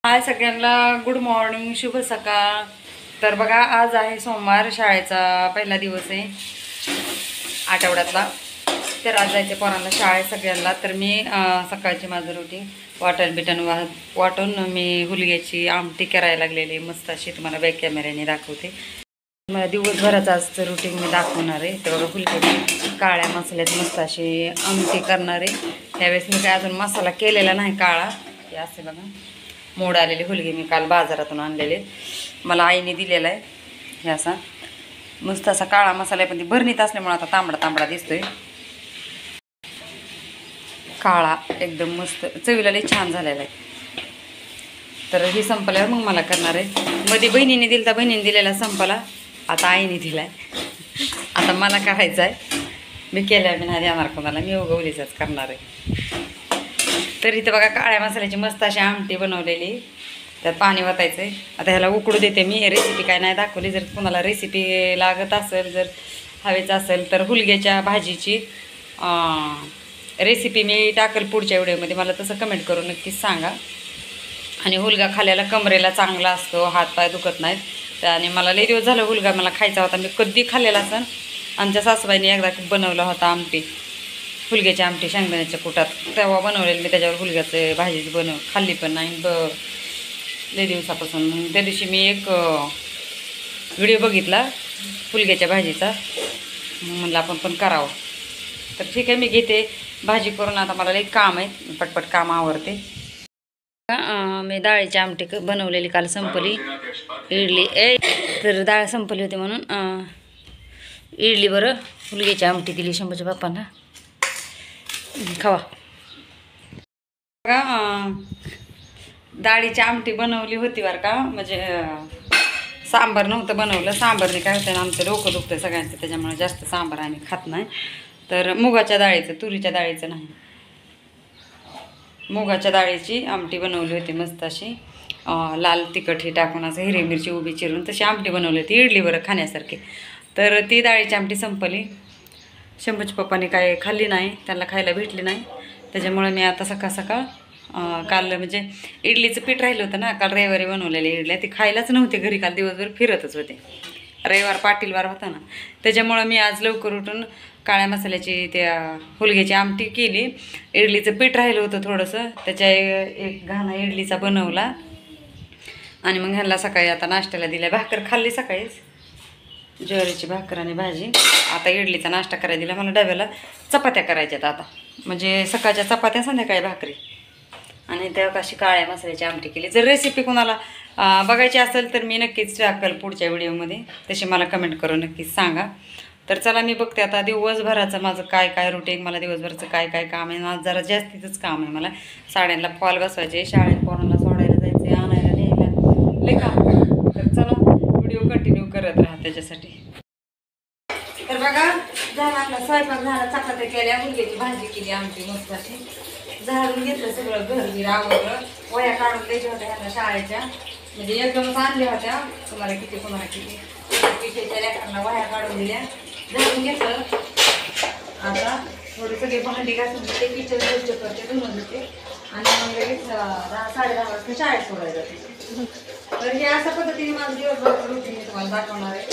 हाय सगळ्यांना, good morning, शुभ सकाळ. तर बघा, आज आहे सोमवार, शाळेचा पहिला दिवस आहे आठवड्यातला. तर आज जायचे पोरांना शाळेत सगळ्यांना. तर मी सकाळची माझं रुटीन वाटून मी हुलग्याची आमटी करायला लागलेली मस्त अशी तुम्हाला बॅक कॅमेऱ्याने दाखवते. मला दिवसभराचं आजचं रुटीन मी दाखवणार आहे. तर बघा, हुलग्याची काळ्या मसाल्यात मस्त अशी आमटी करणार आहे. त्यावेळेस मी काय अजून मसाला केलेला नाही काळा. हे असे बघा मोड आलेले हुलगे मी काल बाजारातून आणलेले, मला आईने दिलेला आहे. हे असा मस्त असा काळा मसाला आहे, पण ती भरणीत असल्यामुळे आता तांबडा तांबडा दिसतोय. काळा एकदम मस्त चवीला लई छान झालेला आहे. तर ही संपल्यावर मग मला करणार आहे. मध्ये बहिणीने दिला, बहिणीने दिलेला संपला, आता आईने दिला आहे. आता मला करायचं आहे. मी केल्या मी नाही देणार कोणाला, मी उगवलीचाच करणार आहे. तर इथं बघा काळ्या मसाल्याची मस्त अशी आमटी बनवलेली, त्यात पाणी वतायचं आहे. आता ह्याला उकडू देते मी. रेसिपी काय नाही दाखवली. जर कोणाला रेसिपी लागत असेल, जर हवेचं असेल, तर हुलग्याच्या भाजीची रेसिपी मी टाकल पुढच्या व्हिडिओमध्ये. मला तसं कमेंट करून नक्कीच सांगा. आणि हुलगा खाल्ल्याला कमरेला चांगला असतो, हातपाय दुखत नाहीत. आणि मला लई दिवस झालं हुलगा मला खायचा होता, मी कधी खाल्लेला असेल. आमच्या सासूबाईने एकदा बनवला होता आमटी, हुलग्याची आमटी शेंगदाण्याच्या कुटात, तेव्हा बनवलेली मी. त्याच्यावर हुलग्याचं भाजीची खाल्ली पण नाही लई दिवसापासून. त्या दिवशी मी एक व्हिडिओ बघितला हुलग्याच्या भाजीचा, म्हणलं आपण पण करावं. तर ठीक आहे, मी घेते भाजी करून. आता मला लई काम आहे, पटपट काम आवरते. मी डाळीची आमटी बनवलेली काल, संपली. इडली तर डाळ संपली होती म्हणून इडली बरं हुलग्याची आमटी दिली शंभूच्या बाप्पांना. खावा बघा, डाळीची आमटी बनवली होती बरं का. म्हणजे सांबार नव्हतं बनवलं. सांबारने काय होतं ना, आमचं डोकं दुखतं सगळ्यांचं, त्याच्यामुळे जास्त सांबार आम्ही खात नाही. तर मुगाच्या डाळीचं, तुरीच्या डाळीचं नाही, मुगाच्या डाळीची आमटी बनवली होती मस्त अशी. लाल तिखट ही टाकून असं हिरवी मिरची उभी चिरून तशी आमटी बनवली होती इडली बरं खाण्यासारखी. तर ती डाळीची आमटी संपली. शंभूच्या पप्पाने काय खाल्ली नाही, त्यांना खायला भेटली नाही. त्याच्यामुळे मी आता सकाळ सकाळ काल म्हणजे इडलीचं पीठ राहिलं होतं ना, काल रविवारी बनवलेले इडल्या, ती खायलाच नव्हते घरी. काल दिवसभर फिरतच होते, रविवार पाटीलवार होता ना. त्याच्यामुळं मी आज लवकर उठून काळ्या मसाल्याची त्या हुलग्याची आमटी केली. इडलीचं पीठ राहिलं होतं थोडंसं, त्याच्या एक घाणा इडलीचा बनवला. आणि मग ह्यांना सकाळी आता नाश्त्याला दिल्या. भाकर खाल्ली सकाळीच, ज्वारीची भाकर आणि भाजी. आता इडलीचा नाश्ता करायला दिला. मला डब्याला चपात्या करायच्यात आता, म्हणजे सकाळच्या चपात्या, संध्याकाळी भाकरी. आणि त्या अशी काळ्या मसाल्याची आमटी केली. जर रेसिपी कोणाला बघायची असेल तर मी नक्कीच टाकेल पुढच्या व्हिडिओमध्ये, तशी मला कमेंट करून नक्कीच सांगा. तर चला, मी बघते आता दिवसभराचं माझं काय काय रुटीन, मला दिवसभराचं काय काय काम आहे. माझं जरा जास्तीतच काम आहे. मला साड्यांना फॉल बसवायचे, शाळेत पोरांना सोडायला जायचे, आणायला न्यायला लई काम. तर चला, व्हिडिओ कंटिन्यू करत राहा त्याच्यासाठी. तर बघा, झाला आपला स्वयंपाक झाला, चपात्या केल्या, मुलग्याची भाजी केली, आमची मस्त अशी. झाडून घेतलं सगळं, घर आवडलं. वह्या काढून द्यायच्या होत्या ह्यांना शाळेच्या, म्हणजे एकदमच आणल्या होत्या. तुम्हाला किती कोणाला किती पिशेच्या लेकरांना वह्या काढून दिल्या, झाडून घेतलं. आता थोडी सगळी भांडी घासून ते किचन स्वच्छ करते, धुवून देते. आणि मग लगेच 10-10:30 वाजता शाळेत सोडायला जाते. तर हे अशा पद्धतीने माझं दिवसभर रुटीन मी तुम्हाला दाखवणार आहे.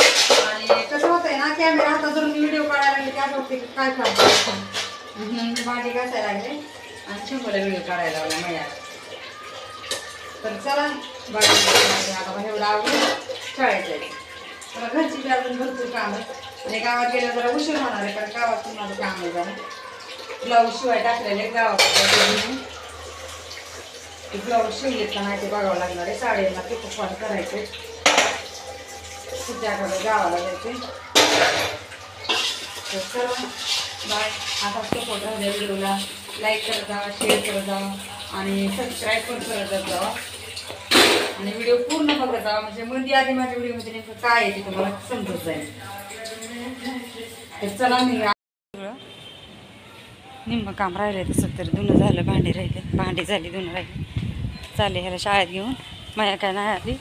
आणि कसं होतंय ना, कॅमेरा आता जर मी व्हिडिओ काढायला लागले की असं होते की काय काढतो, म्हणून भांडी घासायला लागले आणि शंभूला व्हिडिओ काढायला लागला माझ्या. तर चला बघा, आता एवढं आवडून शाळेत जायचं. मला घरची बी अजून भरपूर काम आहे. आणि गावात गेलं जरा उशीर होणार आहे, कारण गावातून माझं काम आहे. जरा ब्लाऊज शिवाय टाकलेले गावात, ते ब्लाऊज शिवलेत का नाही ते बघावं लागणार आहे. साड्यांना पिको फॉल करायचे, तुझ्याकडे गावाला जायचे. तर चला बाय. आता सपोर्ट राहू व्हिडिओला लाईक करत जा, शेअर करत जा आणि सबस्क्राईब पण करत जावा. आणि व्हिडिओ पूर्ण बघत जावा, म्हणजे मध्ये आधी माझ्या व्हिडिओमध्ये नेमकं काय आहे ते तुम्हाला समजत जाईल. तर चला, मी निम्मं काम राहिले तसं तर धुणं झालं, भांडी राहिले, भांडी झाली, धुणं राहिले. चालले ह्याला शाळेत घेऊन. माया काय नाही आली,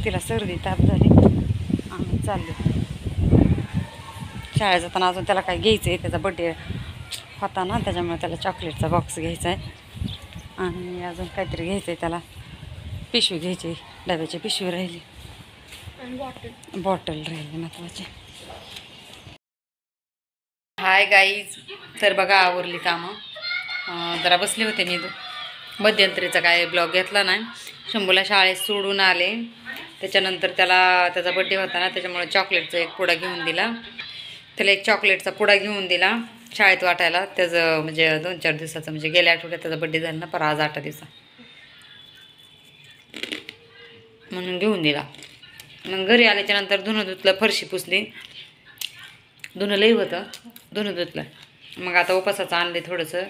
तिला सर्दी ताप झाली. आम्ही चाललो शाळेत जाताना. अजून त्याला काय घ्यायचं आहे, त्याचा बड्डे होता ना, त्याच्यामुळे त्याला चॉकलेटचा बॉक्स घ्यायचा आहे. आणि अजून काहीतरी घ्यायचं आहे त्याला. पिशवी घ्यायची, डब्याची पिशवी राहिली, बॉटल राहिली महत्वाची. हाय गाईज, तर बघा आवरली कामं. जरा बसले होते मी, मध्यंतरीचा काय ब्लॉग घेतला नाही. शंभूला शाळेत सोडून आले, त्याच्यानंतर त्याचा बड्डे होता ना, त्याच्यामुळे चॉकलेटचा एक पुडा घेऊन दिला. त्याला एक चॉकलेटचा पुडा घेऊन दिला शाळेत वाटायला. त्याचं म्हणजे 2-4 दिवसाचं, म्हणजे गेल्या आठवड्यात त्याचा बड्डे झाला ना, पर आज 8 दिवसा म्हणून घेऊन दिला. मग घरी आल्याच्यानंतर धुणं धुतलं, फरशी पुसली, धुणं लई होतं, धुणं धुतलं. मग आता उपासाचं आणले थोडंसं,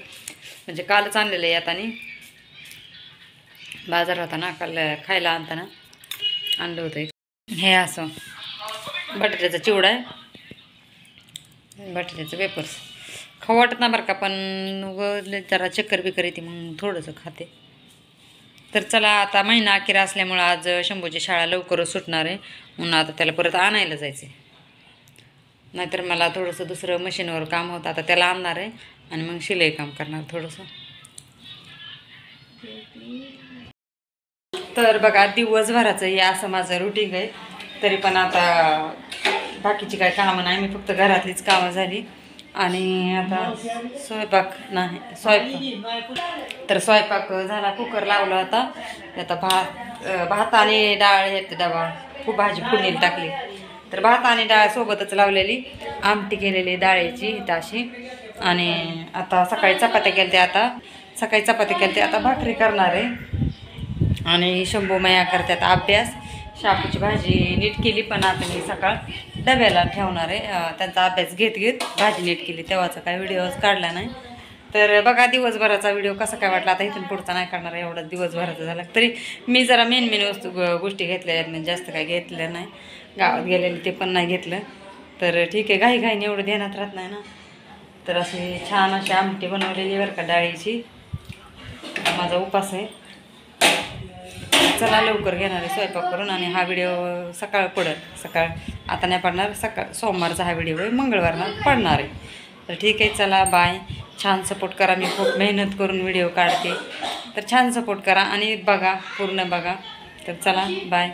म्हणजे कालच आणलेलं आहे. आता बाजार होता ना काल, खायला आणताना आणलं होतं. हे असं बटाट्याचा चिवडा आहे, बटाट्याचं वेपर्स. खाऊ वाटत ना बरं का, पण जरा चक्कर बिकर येते मग थोडंसं खाते. तर चला, आता महिना अखेर असल्यामुळं आज शंभूची शाळा लवकरच सुटणार आहे, म्हणून आता त्याला परत आणायला जायचं आहे. नाहीतर मला थोडंसं दुसरं मशीनवर काम होतं, आता त्याला आणणार आहे आणि मग शिलाई काम करणार थोडंसं. तर बघा, दिवसभराचं हे असं माझं रुटीन आहे. तरी पण आता बाकीची काही कामं नाही, मी फक्त घरातलीच कामं झाली. आणि आता स्वयंपाक तर स्वयंपाक झाला, कुकर लावला होता. आता भात आणि डाळ येते डबा, खूप भाजी फोडणी टाकली. तर भात आणि डाळ सोबतच लावलेली, आमटी केलेली डाळीची अशी. आणि आता सकाळी चपात्या केल्या, आता भाकरी करणार आहे. आणि शंभू मैया करतात अभ्यास. शापूची भाजी नीट केली, पण आता मी सकाळ डब्याला ठेवणार आहे. त्यांचा अभ्यास घेत भाजी नीट केली, तेव्हाचा काय व्हिडिओज काढला नाही. तर बघा दिवसभराचा व्हिडिओ कसा काय वाटला. आता इथून पुढचा नाही करणार, एवढा दिवसभराचा झाला. तरी मी जरा मेन गोष्टी घेतलेल्या आहेत, म्हणजे जास्त काय घेतलं नाही. गावात गेलेलं ते पण नाही घेतलं. तर ठीक आहे, घाईने एवढं ध्यानात राहत नाही ना. तर अशी छान अशी आमटी बनवलेली बरं का डाळीची. माझा उपास आहे. चला लवकर घेणार आहे स्वयंपाक करून. आणि हा व्हिडिओ सकाळ आता नाही पडणार, सोमवारचा हा व्हिडिओ आहे, मंगळवारला पडणार आहे. तर ठीक आहे, चला बाय. छान सपोर्ट करा, मी खूप मेहनत करून व्हिडिओ काढते, तर छान सपोर्ट करा आणि बघा, पूर्ण बघा. तर चला बाय.